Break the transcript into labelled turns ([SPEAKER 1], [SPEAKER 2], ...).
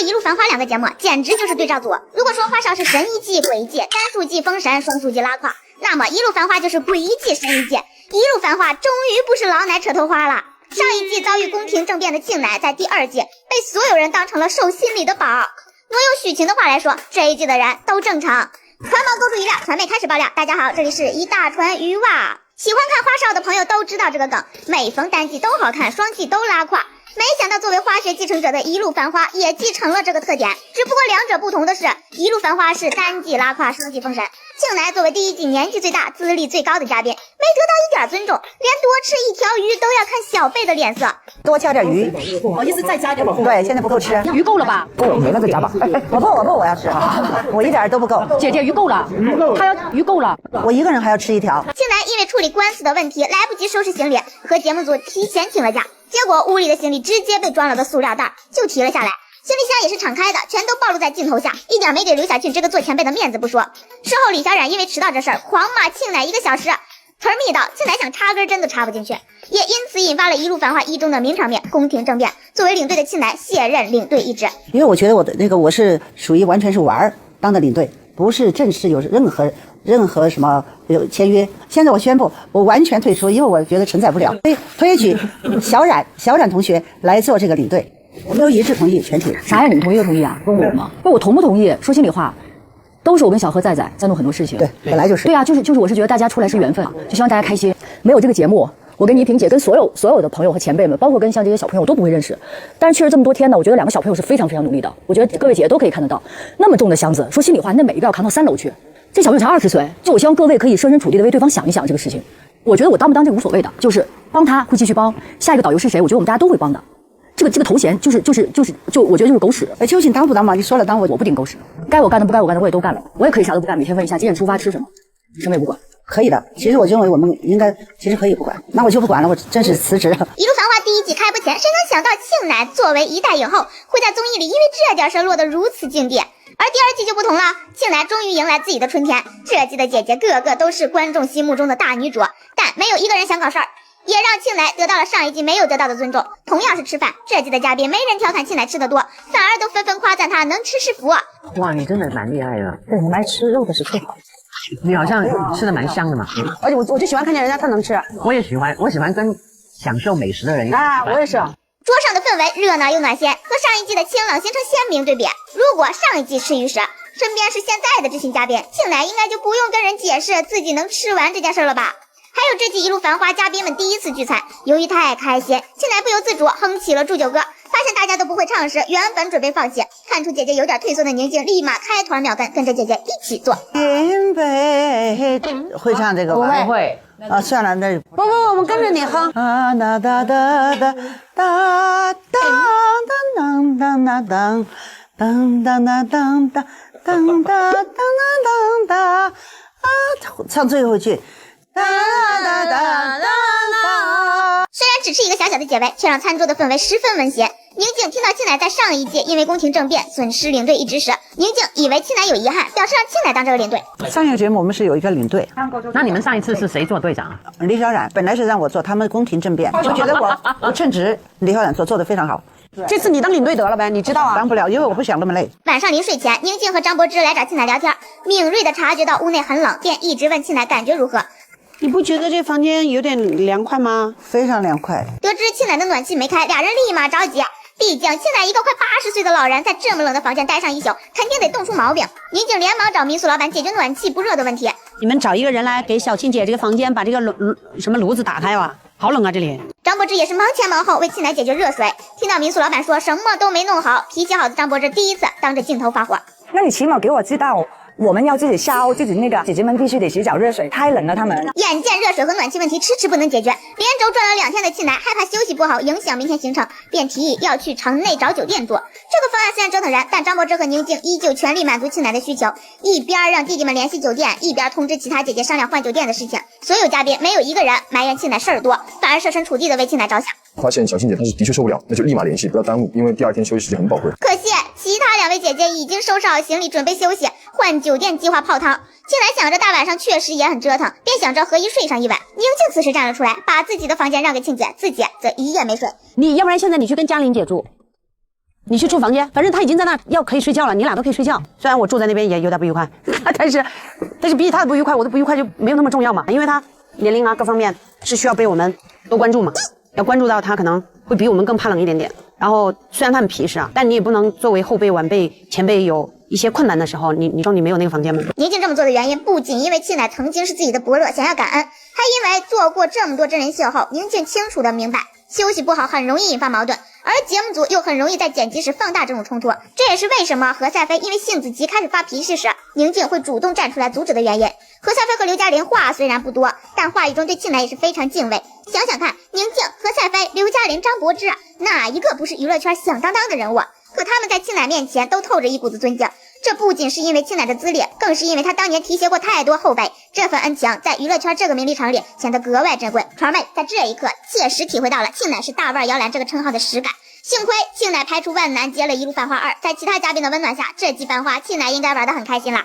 [SPEAKER 1] 一路繁花两个节目简直就是对照组。如果说花少是神一季、鬼一季，单数季封神，双数季拉胯，那么一路繁花就是鬼一季、神一季。一路繁花终于不是老奶扯头花了。上一季遭遇宫廷政变的庆奶，在第二季被所有人当成了受心里的宝。挪用许晴的话来说，这一季的人都正常。传媒勾出一亮，传媒开始爆料。大家好，这里是一大船鱼哇。喜欢看花少的朋友都知道这个梗，每逢单季都好看，双季都拉胯。没想到作为花学继承者的一路繁花也继承了这个特点，只不过两者不同的是，一路繁花是单季拉胯，双季封神。庆奶作为第一季年纪最大、资历最高的嘉宾，没得到一点尊重，连多吃一条鱼都要看小辈的脸色。
[SPEAKER 2] 多加点鱼，
[SPEAKER 3] 我意思再加点吧。
[SPEAKER 2] 对，现在不够吃，
[SPEAKER 3] 鱼够了吧？
[SPEAKER 2] 够，没了再加吧。我不，我要吃，我一点都不够。
[SPEAKER 3] 姐姐鱼够了，她要鱼够了，
[SPEAKER 2] 我一个人还要吃一条。
[SPEAKER 1] 庆奶因为处理官司的问题，来不及收拾行李，和节目组提前请了假，结果屋里的行李直接被装了个塑料袋，就提了下来。行李箱也是敞开的，全都暴露在镜头下，一点没给刘晓庆这个做前辈的面子不说。事后李小冉因为迟到这事儿狂骂庆奶1个小时，词儿密道，庆奶想插根真的插不进去，也因此引发了一路繁花一中的名场面宫廷政变。作为领队的庆奶卸任领队一职，
[SPEAKER 2] 因为我觉得我的我是属于完全是玩儿当的领队，不是正式有任何什么有签约。现在我宣布，我完全退出，因为我觉得承载不了，所以推举小冉同学来做这个领队。我们都一致同意，全体。
[SPEAKER 3] 啥呀？你们同意就同意啊？问我吗？不，我同不同意？说心里话，都是我跟小何在弄很多事情。
[SPEAKER 2] 对，本来就是。
[SPEAKER 3] 对啊，就是，我是觉得大家出来是缘分，就希望大家开心。没有这个节目，我跟倪萍姐跟所有的朋友和前辈们，包括跟像这些小朋友我都不会认识。但是确实这么多天呢，我觉得两个小朋友是非常非常努力的。我觉得各位姐姐都可以看得到，那么重的箱子，说心里话，那每一个要扛到3楼去。这小朋友才20岁，就我希望各位可以设身处地的为对方想一想这个事情。我觉得我当不当这个无所谓的，就是帮他会继续帮。下一个导游是谁？我觉得我们大家都会帮的。这个头衔就我觉得就是狗屎。
[SPEAKER 2] 究竟当不当嘛？你说了当我
[SPEAKER 3] 不顶狗屎，该我干的不该我干的我也都干了，我也可以啥都不干，每天问一下几点出发吃什么，什么也不管。
[SPEAKER 2] 可以的，其实我认为我们应该其实可以不管，那我就不管了，我真是辞职了。
[SPEAKER 1] 一路繁花第一季开播前，谁能想到庆奶作为一代影后，会在综艺里因为这点事落得如此境地？而第二季就不同了，庆奶终于迎来自己的春天。这季的姐姐个个都是观众心目中的大女主，但没有一个人想搞事儿，也让庆奶得到了上一季没有得到的尊重。同样是吃饭，这季的嘉宾没人调侃庆奶吃得多，反而都纷纷夸赞她能吃是福。
[SPEAKER 4] 哇，你真的蛮厉害的。
[SPEAKER 5] 对，我们爱吃肉的是最好的。
[SPEAKER 4] 你好像吃的蛮香的嘛。
[SPEAKER 5] 而且我就喜欢看见人家他能吃。
[SPEAKER 4] 我也喜欢，我喜欢跟享受美食的人。
[SPEAKER 5] 啊，我也是。
[SPEAKER 1] 桌上的氛围热闹又暖心，和上一季的清冷形成鲜明对比。如果上一季吃鱼时，身边是现在的知心嘉宾，庆奶应该就不用跟人解释自己能吃完这件事了吧。还有这季一路繁花嘉宾们第一次聚餐，由于太开心，庆奶不由自主哼起了祝酒歌。发现大家都不会唱时，原本准备放弃，看出姐姐有点退缩的宁静立马开团秒跟着姐姐一起做。
[SPEAKER 2] 会唱这个吗？
[SPEAKER 3] 不会
[SPEAKER 2] 啊，算了，那
[SPEAKER 5] 不，我们跟着你哼。
[SPEAKER 2] 啊哒哒哒哒哒哒当当当当当当当当当当当当当啊！唱最后一句。哒哒哒哒哒。
[SPEAKER 1] 虽然只是一个小小的结尾，却让餐桌的氛围十分温馨。宁静听到庆奶在上一届因为宫廷政变损失领队一职时，宁静以为庆奶有遗憾，表示让庆奶当这个领队。
[SPEAKER 2] 上一个节目我们是有一个领队，
[SPEAKER 4] 那你们上一次是谁做队长啊？
[SPEAKER 2] 李小冉本来是让我做，他们宫廷政变，就觉得我称职，李小冉做得非常好。
[SPEAKER 5] 这次你当领队得了呗，你知道啊？
[SPEAKER 2] 当不了，因为我不想那么累。
[SPEAKER 1] 晚上临睡前，宁静和张柏芝来找庆奶聊天，敏锐地察觉到屋内很冷，便一直问庆奶感觉如何。
[SPEAKER 5] 你不觉得这房间有点凉快吗？
[SPEAKER 2] 非常凉快。
[SPEAKER 1] 得知庆奶的暖气没开，俩人立马着急。毕竟庆奶一个快80岁的老人，在这么冷的房间待上一宿，肯定得冻出毛病。宁静连忙找民宿老板解决暖气不热的问题。
[SPEAKER 5] 你们找一个人来给小庆姐这个房间把这个炉子打开吧，好冷啊这里。
[SPEAKER 1] 张柏芝也是忙前忙后为庆奶解决热水。听到民宿老板说什么都没弄好，脾气好的张柏芝第一次当着镜头发火。
[SPEAKER 6] 那你起码给我知道我们要自己烧，自己那个姐姐们必须得洗澡热水，太冷了他们。
[SPEAKER 1] 眼见热水和暖气问题迟迟不能解决，连轴转了2天的庆奶害怕休息不好影响明天行程，便提议要去城内找酒店住。这个方案虽然折腾人，但张柏芝和宁静依旧全力满足庆奶的需求，一边让弟弟们联系酒店，一边通知其他姐姐商量换酒店的事情。所有嘉宾没有一个人埋怨庆奶事儿多，反而设身处地的为庆奶着想。
[SPEAKER 7] 发现小庆姐她是的确受不了，那就立马联系，不要耽误，因为第2天休息时间很宝贵。
[SPEAKER 1] 可惜其他2位姐姐已经收拾好行李准备休息，换酒店计划泡汤。庆奶想着大晚上确实也很折腾，便想着合衣睡上一晚。宁静此时站了出来，把自己的房间让给庆姐，自己则一夜没睡。
[SPEAKER 5] 你要不然现在你去跟嘉玲姐住，你去住房间，反正他已经在那要可以睡觉了，你俩都可以睡觉。虽然我住在那边也有点不愉快，但是比起他的不愉快，我的不愉快就没有那么重要嘛，因为他年龄啊各方面是需要被我们多关注嘛，要关注到他可能会比我们更怕冷一点点。然后虽然他很皮实啊，但你也不能作为后辈晚辈前辈有一些困难的时候，你说你没有那个房间吗？
[SPEAKER 1] 宁静这么做的原因，不仅因为庆乃曾经是自己的伯乐，想要感恩，还因为做过这么多真人秀后，宁静清楚的明白，休息不好很容易引发矛盾，而节目组又很容易在剪辑时放大这种冲突。这也是为什么何赛飞因为性子急开始发脾气时，宁静会主动站出来阻止的原因。何赛飞和刘嘉玲话虽然不多，但话语中对庆乃也是非常敬畏。想想看，宁静、何赛飞、刘嘉玲、张柏芝，哪一个不是娱乐圈响当当的人物？可他们在庆乃面前都透着一股子尊敬。这不仅是因为庆乃的资历，更是因为他当年提携过太多后辈，这份恩情在娱乐圈这个名利场里显得格外珍贵。传妹在这一刻切实体会到了庆乃是大腕摇篮这个称号的实感。幸亏庆乃排除万难接了一路繁花2，在其他嘉宾的温暖下，这季繁花庆乃应该玩得很开心了。